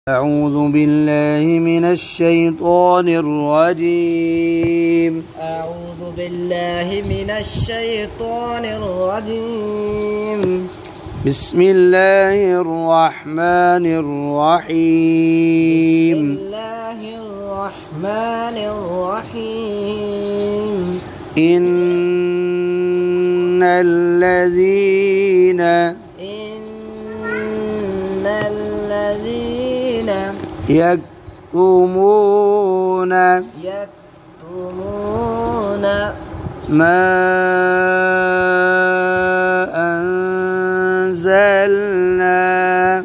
أعوذ بالله من الشيطان الرجيم. أعوذ بالله من الشيطان الرجيم. بسم الله الرحمن الرحيم. بسم الله الرحمن الرحيم. إن الذين يكتمون ما أنزلنا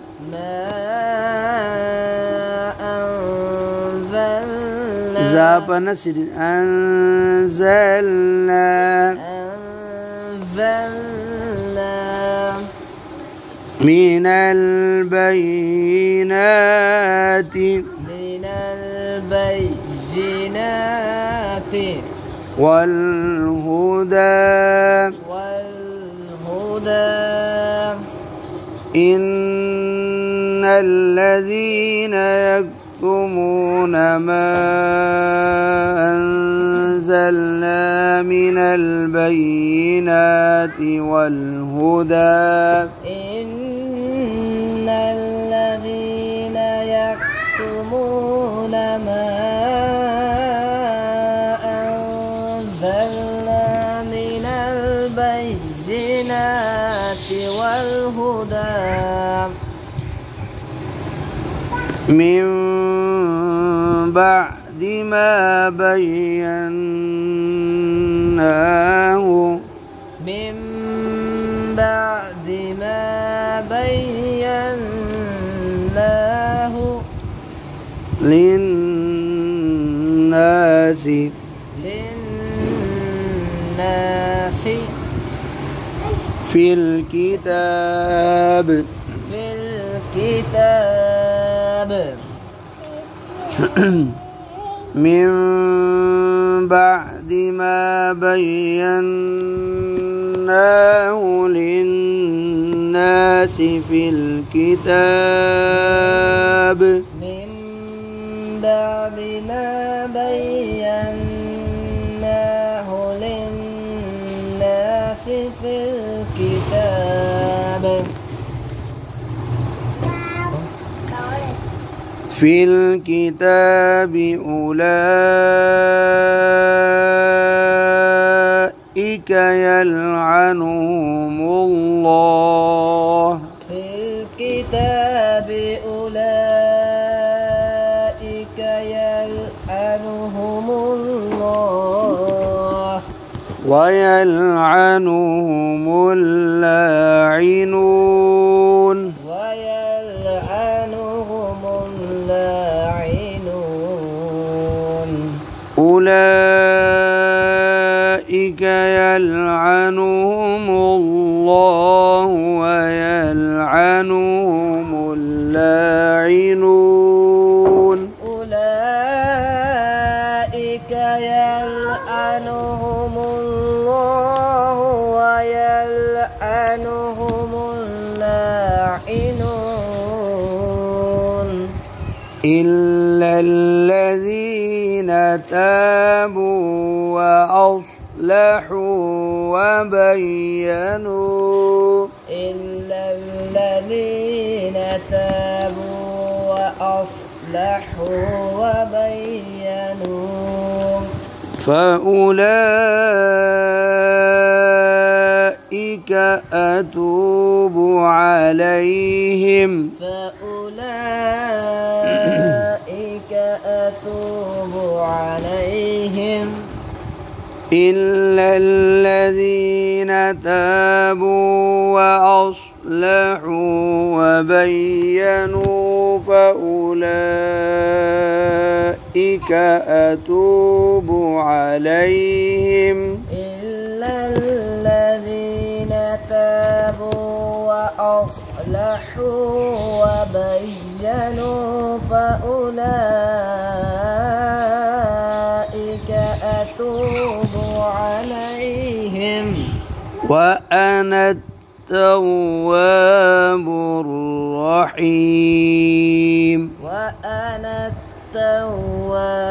من البينات والهدى إن الذين يكتمون ما أنزلنا من البينات والهدى إن الذين يكتمون ما أنزلنا من البينات والهدى من بعد ما بيناه للناس في الكتاب من بعد ما بيناه للناس في الكتاب من بعد ما بيناه للناس في الكتاب أولئك يلعنهم الله ويلعنهم اللاعنون أولئك يلعنهم الله ويلعنهم اللاعنون أولئك يلعنهم الله ويلعنهم اللاعنون إلا الذين تابوا وأصلحوا وبينوا فأولئك أتوب عليهم إلا الذين تابوا وأصلحوا وبينوا فأولئك أتوب عليهم إلا الذين تابوا وأصلحوا وبينوا فأولئك أتوب عليهم وأنا التواب الرحيم. وأنا التواب